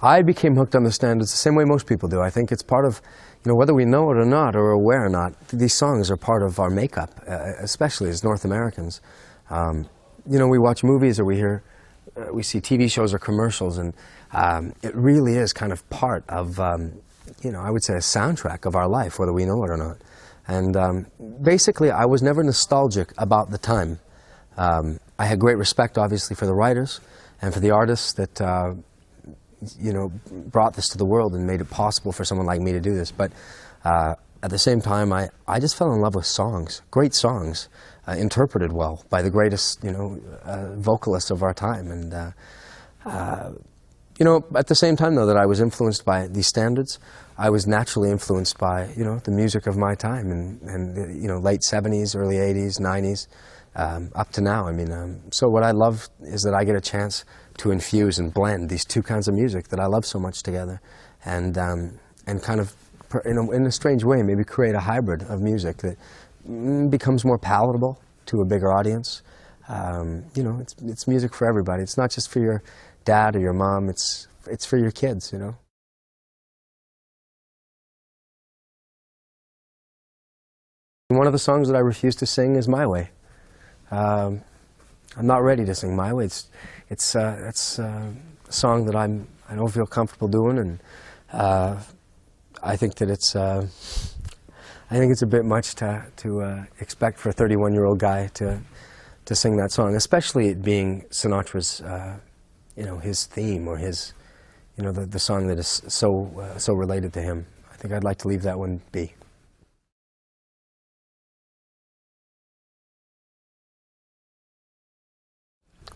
I became hooked on the standards the same way most people do. I think it's part of, whether we know it or not, or aware or not, these songs are part of our makeup, especially as North Americans. We watch movies or we see TV shows or commercials, and it really is kind of part of, I would say a soundtrack of our life, whether we know it or not. And basically, I was never nostalgic about the time. I had great respect, obviously, for the writers and for the artists that, brought this to the world and made it possible for someone like me to do this. But at the same time, I just fell in love with songs, great songs, interpreted well by the greatest, vocalists of our time. And, at the same time, though, that I was influenced by these standards, I was naturally influenced by, the music of my time and late 70s, early 80s, 90s, up to now. I mean, so what I love is that I get a chance to infuse and blend these two kinds of music that I love so much together, and kind of, in a strange way, maybe create a hybrid of music that becomes more palatable to a bigger audience. It's music for everybody. It's not just for your dad or your mom. It's for your kids. One of the songs that I refuse to sing is "My Way." I'm not ready to sing "My Way." It's a song that I don't feel comfortable doing, and I think that it's a bit much to expect for a 31-year-old guy to sing that song, especially it being Sinatra's his theme, or his the song that is so related to him. I think I'd like to leave that one be.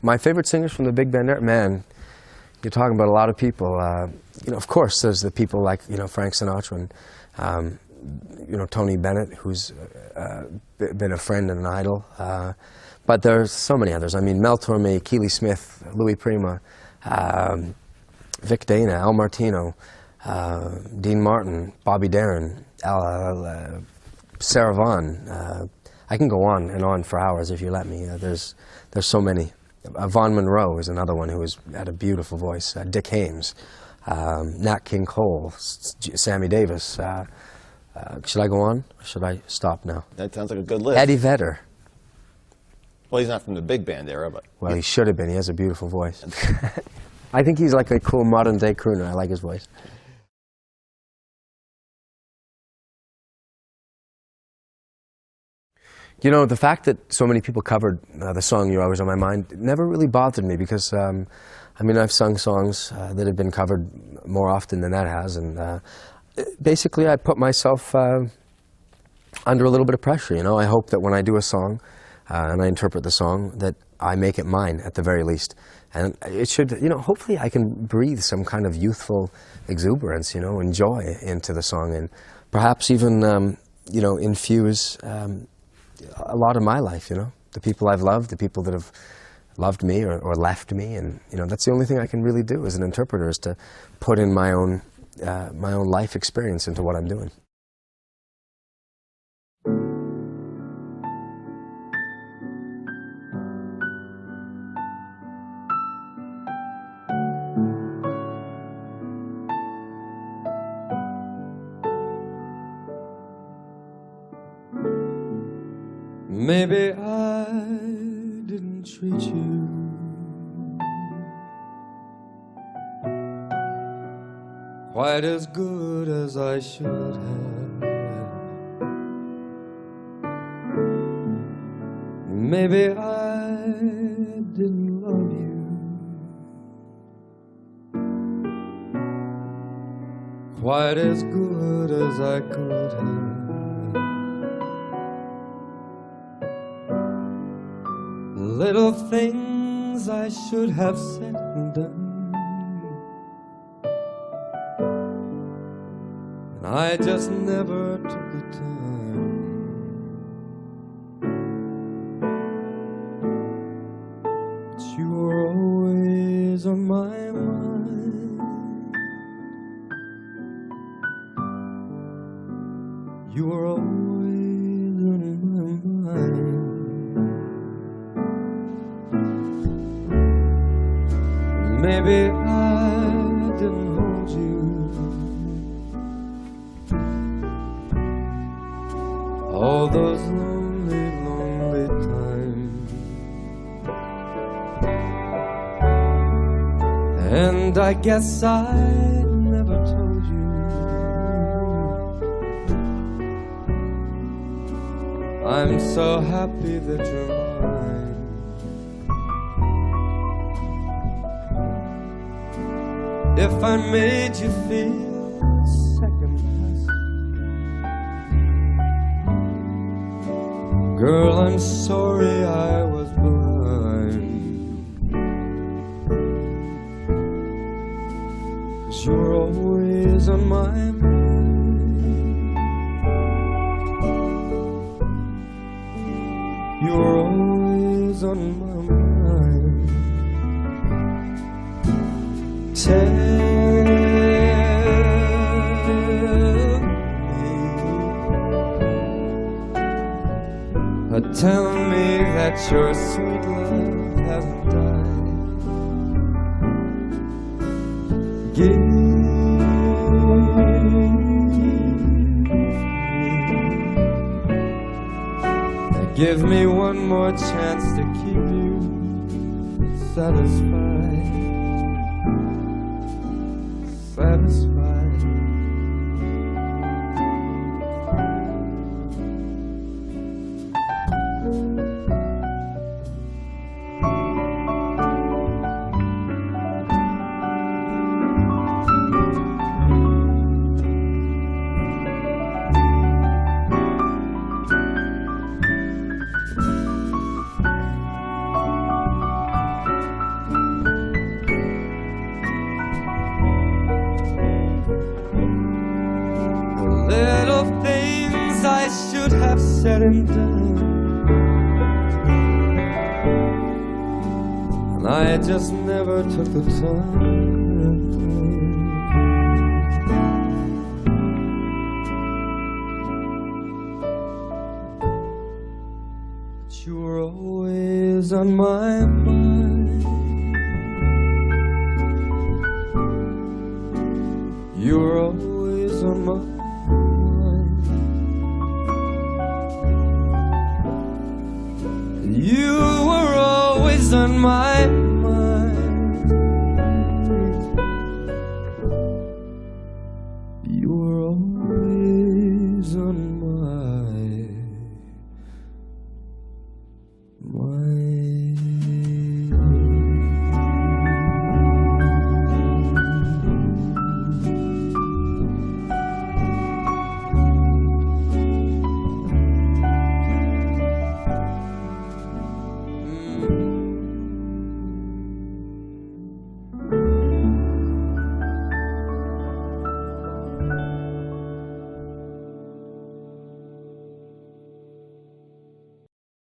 My favorite singers from the big band era, man, you're talking about a lot of people. Of course, there's the people like, Frank Sinatra and, Tony Bennett, who's been a friend and an idol. But there's so many others. I mean, Mel Torme, Keely Smith, Louis Prima, Vic Dana, Al Martino, Dean Martin, Bobby Darin, Sarah Vaughan. I can go on and on for hours if you let me. There's so many. Vaughn Monroe is another one who had a beautiful voice. Dick Haymes, Nat King Cole, Sammy Davis. Should I go on, or should I stop now? That sounds like a good list. Eddie Vedder. Well, he's not from the big band era, but... Well, he should have been. He has a beautiful voice. I think he's like a cool modern-day crooner. I like his voice. The fact that so many people covered the song "You're Always on My Mind" never really bothered me, because, I've sung songs that have been covered more often than that has, and basically I put myself under a little bit of pressure, I hope that when I do a song and I interpret the song, that I make it mine at the very least. And it should, hopefully I can breathe some kind of youthful exuberance, and joy into the song, and perhaps even, infuse a lot of my life, the people I've loved, the people that have loved me or left me, and that's the only thing I can really do as an interpreter, is to put in my own life experience into what I'm doing. Maybe I didn't treat you quite as good as I should have. Maybe I didn't love you quite as good as I could have. Little things I should have said and done, and I just never took the time. But you were always on my mind. You were always on my mind. Maybe I didn't hold you. All those lonely, lonely times. And I guess I never told you I'm so happy that you're mine. If I made you feel second best, girl, I'm sorry I was blind. 'Cause you're always on my mind. You're always on my mind. Tell me that your sweet love hasn't died. Give me one more chance to keep you satisfied. Satisfied. Little things I should have said and done, and I just never took the time. But you were always on my mind. You were always on my mind. You were always on my mind.